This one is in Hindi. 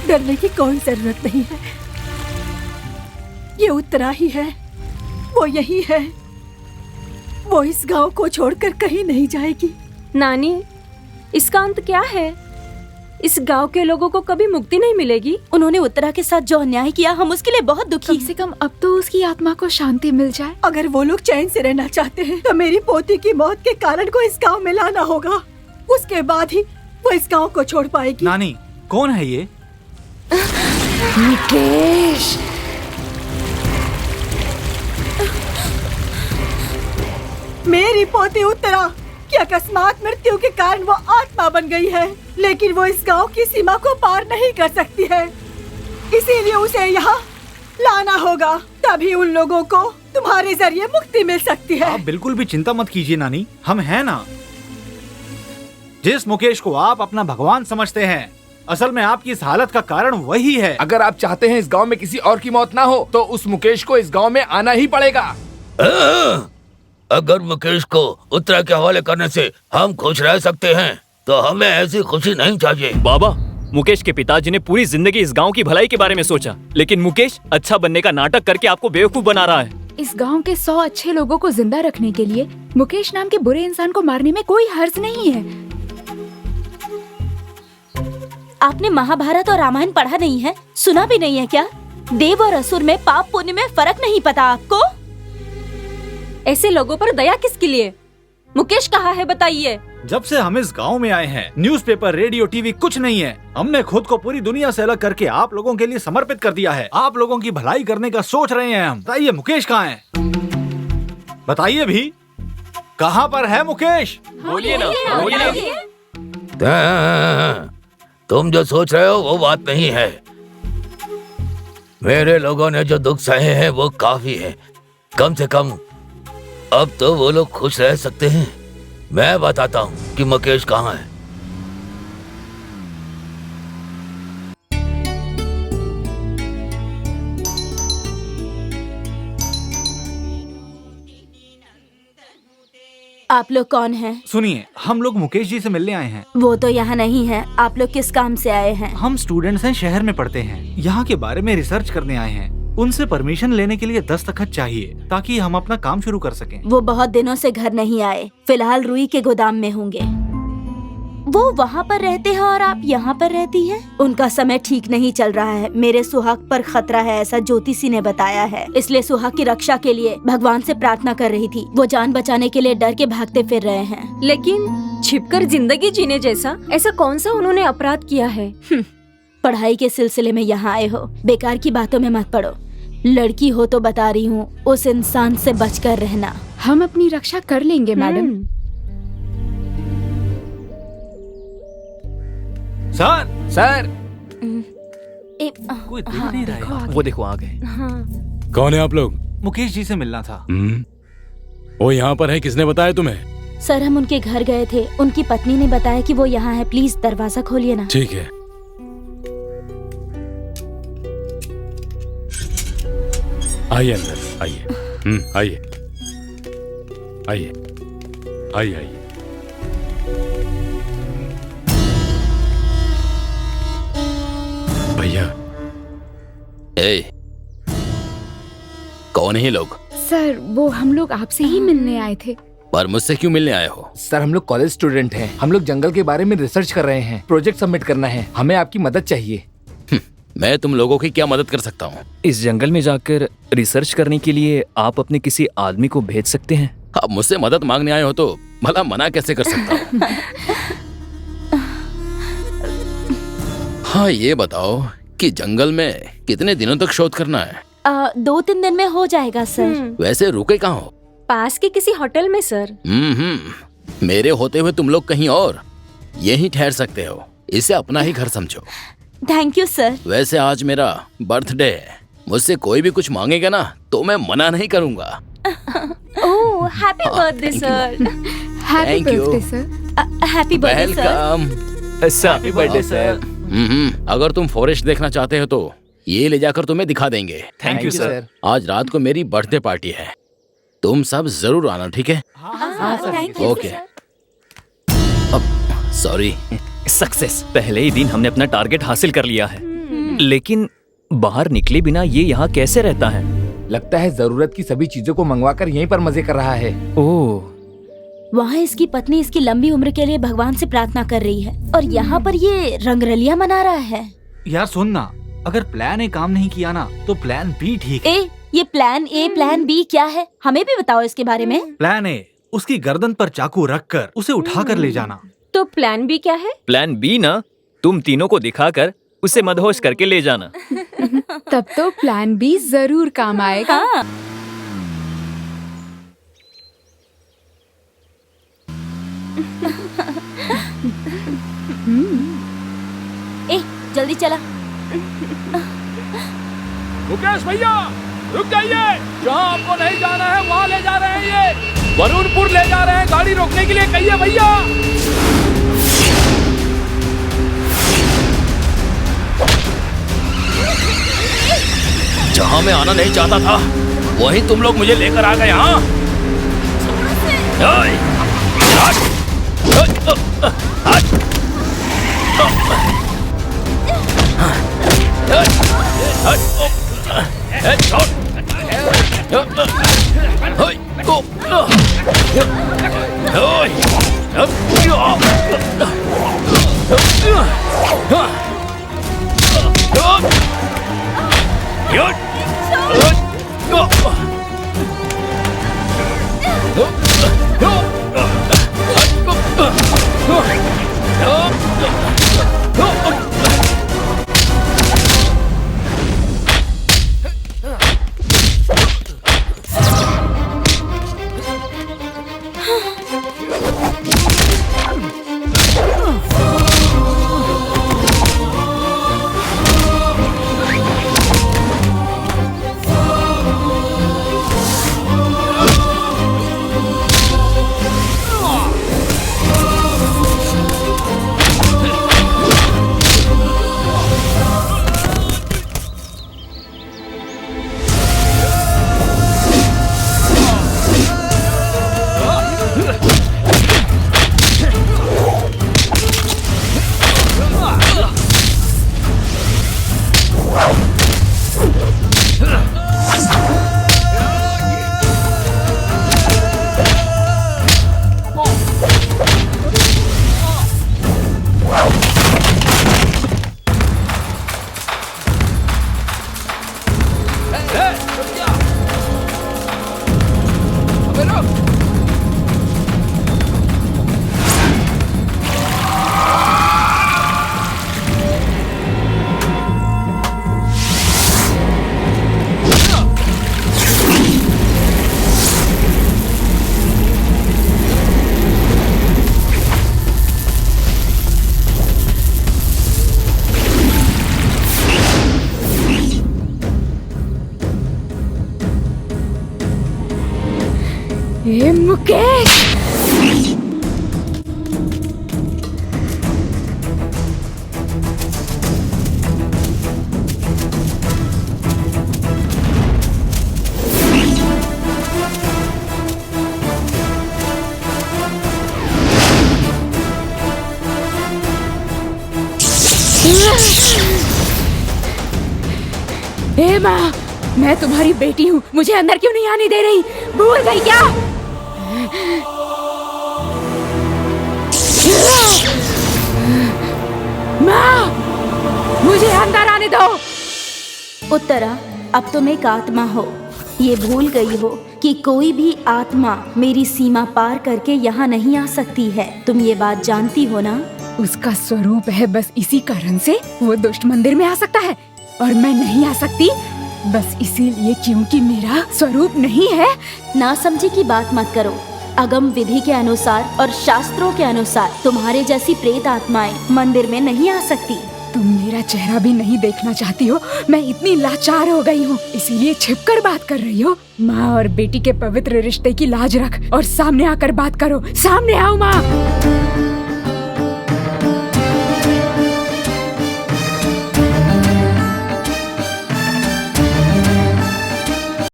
डरने की कोई जरूरत नहीं है। ये उत्तरा ही है, वो यही है। वो इस गांव को छोड़कर कहीं नहीं जाएगी। नानी, इसका अंत क्या है? इस गांव के लोगों को कभी मुक्ति नहीं मिलेगी। उन्होंने उत्तरा के साथ जो अन्याय किया, हम उसके लिए बहुत दुखी। कम से कम अब तो उसकी आत्मा को शांति मिल जाए। अगर वो लोग चैन से रहना चाहते हैं तो मेरी पोती की मौत के कारण को इस गांव में लाना होगा। उसके बाद ही वो इस गांव को छोड़ पाएगी। नानी, कौन है ये? मुकेश, मेरी पोती उत्तरा की अकस्मात मृत्यु के कारण वो आत्मा बन गई है, लेकिन वो इस गांव की सीमा को पार नहीं कर सकती है। इसीलिए उसे यहाँ लाना होगा, तभी उन लोगों को तुम्हारे जरिए मुक्ति मिल सकती है। आप बिल्कुल भी चिंता मत कीजिए नानी, हम हैं ना। जिस मुकेश को आप अपना भगवान समझते हैं, असल में आपकी इस हालत का कारण वही है। अगर आप चाहते हैं इस गांव में किसी और की मौत ना हो, तो उस मुकेश को इस गांव में आना ही पड़ेगा। अगर मुकेश को उत्तरा के हवाले करने से हम खुश रह सकते हैं, तो हमें ऐसी खुशी नहीं चाहिए। बाबा, मुकेश के पिताजी ने पूरी जिंदगी इस गांव की भलाई के बारे में सोचा, लेकिन मुकेश अच्छा बनने का नाटक करके आपको बेवकूफ बना रहा है। इस गांव के 100 अच्छे लोगों को जिंदा रखने के लिए मुकेश नाम के बुरे इंसान को मारने में कोई हर्ज नहीं है। आपने महाभारत और रामायण पढ़ा नहीं है, सुना भी नहीं है क्या? देव और असुर में पाप पुण्य में फर्क नहीं पता आपको? ऐसे लोगों पर दया किसके लिए? मुकेश कहाँ है बताइए। जब से हम इस गांव में आए हैं, न्यूज़पेपर, रेडियो, टीवी कुछ नहीं है। हमने खुद को पूरी दुनिया से अलग करके आप लोगों के लिए समर्पित कर दिया है। आप लोगों की भलाई करने का सोच रहे हैं हम। बताइए मुकेश कहाँ है? बताइए भी, कहाँ पर है मुकेश? बोलिए ना, बोलिए। तुम जो सोच रहे हो वो बात नहीं है। मेरे लोगों ने जो दुख सहे हैं वो काफी है। कम से कम अब तो वो लोग खुश रह सकते हैं। मैं बताता हूँ कि मुकेश कहाँ है। आप लोग कौन हैं? सुनिए, हम लोग मुकेश जी से मिलने आए हैं। वो तो यहाँ नहीं है। आप लोग किस काम से आए हैं? हम स्टूडेंट्स हैं, शहर में पढ़ते हैं। यहाँ के बारे में रिसर्च करने आए हैं। उनसे परमिशन लेने के लिए दस्तखत चाहिए ताकि हम अपना काम शुरू कर सकें। वो बहुत दिनों से घर नहीं आए, फिलहाल रुई के गोदाम में होंगे। वो वहाँ पर रहते हैं और आप यहाँ पर रहती हैं? उनका समय ठीक नहीं चल रहा है। मेरे सुहाग पर खतरा है, ऐसा ज्योतिषी ने बताया है। इसलिए सुहाग की रक्षा के लिए भगवान से प्रार्थना कर रही थी। वो जान बचाने के लिए डर के भागते फिर रहे हैं। लेकिन छिपकर जिंदगी जीने जैसा ऐसा कौन सा उन्होंने अपराध किया है? पढ़ाई के सिलसिले में यहाँ आए हो, बेकार की बातों में मत पड़ो। लड़की हो तो बता रही हूँ, उस इंसान से बचकर रहना। हम अपनी रक्षा कर लेंगे मैडम। सर, कोई देख नहीं रहा है। वो देखो आ गए। कौन है आप लोग? मुकेश जी से मिलना था। वो यहाँ पर है, किसने बताया तुम्हें? सर, हम उनके घर गए थे। उनकी पत्नी ने बताया कि वो यहाँ है। प्लीज दरवाजा खोलिए ना। ठीक है। आइए अंदर, आइए। आइए आइए आइए आइए। भैया, कौन है ये लोग? सर, वो हम लोग आपसे ही मिलने आए थे। पर मुझसे क्यों मिलने आए हो? सर हम लोग कॉलेज स्टूडेंट हैं। हम लोग जंगल के बारे में रिसर्च कर रहे हैं। प्रोजेक्ट सबमिट करना है। हमें आपकी मदद चाहिए। मैं तुम लोगों की क्या मदद कर सकता हूँ? इस जंगल में जाकर रिसर्च करने के लिए आप अपने किसी आदमी को भेज सकते हैं। आप मुझसे मदद मांगने आए हो तो भला मना कैसे कर सकता हूँ? हाँ, ये बताओ कि जंगल में कितने दिनों तक शोध करना है? 2-3 दिन में हो जाएगा सर। वैसे रुके कहाँ हो? पास के किसी होटल में सर। मेरे होते हुए तुम लोग कहीं और यहीं ठहर सकते हो। इसे अपना ही घर समझो। Thank you sir. वैसे आज मेरा बर्थडे है। मुझसे कोई भी कुछ मांगेगा ना तो मैं मना नहीं करूँगा। Oh, happy birthday sir. Happy Thank you. Birthday sir. Happy birthday sir. Welcome. Happy birthday sir. अगर तुम फॉरेस्ट देखना चाहते हो तो ये ले जाकर तुम्हें दिखा देंगे। Thank you sir. आज रात को मेरी बर्थडे पार्टी है। तुम सब जरूर आना, ठीक है? हाँ, thank you okay. Sir. Sorry. Success. पहले ही दिन हमने अपना टारगेट हासिल कर लिया है। लेकिन बाहर निकले बिना ये यहाँ कैसे रहता है? लगता है जरूरत की सभी चीजों को मंगवाकर यहीं पर मजे कर रहा है। ओह, वहाँ इसकी पत्नी इसकी लंबी उम्र के लिए भगवान से प्रार्थना कर रही है और यहाँ पर ये रंगरलिया मना रहा है। यार सुन ना, अगर प्लान ए काम नहीं किया ना तो प्लान बी ठीक है। ये प्लान ए प्लान बी क्या है, हमें भी बताओ इसके बारे में। प्लान ए, उसकी गर्दन पर चाकू रखकर उसे उठाकर ले जाना। तो प्लान बी क्या है? प्लान बी ना, तुम तीनों को दिखाकर उसे मदहोश करके ले जाना। तब तो प्लान बी जरूर काम आएगा। हाँ। जल्दी चला। मुकेश भैया रुक जाइए, जहाँ आपको नहीं जाना है वहाँ ले जा रहे हैं। ये वरुणपुर ले जा रहे हैं, गाड़ी रोकने के लिए कहिए भैया। जहाँ मैं आना नहीं चाहता था वहीं तुम लोग मुझे लेकर आ गए। हाँ, ए मुकेश, ए माँ, मैं तुम्हारी बेटी हूँ, मुझे अंदर क्यों नहीं आने दे रही? भूल गई क्या? माँ, मुझे अंदर आने दो। उत्तरा, अब तुम एक आत्मा हो। ये भूल गई हो कि कोई भी आत्मा मेरी सीमा पार करके यहाँ नहीं आ सकती है। तुम ये बात जानती हो ना? उसका स्वरूप है, बस इसी कारण से वो दुष्ट मंदिर में आ सकता है और मैं नहीं आ सकती, बस इसीलिए क्योंकि मेरा स्वरूप नहीं है। ना समझे की बात मत करो। अगम विधि के अनुसार और शास्त्रों के अनुसार तुम्हारे जैसी प्रेत आत्माएं मंदिर में नहीं आ सकती। तुम मेरा चेहरा भी नहीं देखना चाहती हो, मैं इतनी लाचार हो गई हूँ, इसीलिए छिपकर बात कर रही हो। माँ और बेटी के पवित्र रिश्ते की लाज रख और सामने आकर बात करो। सामने आओ माँ।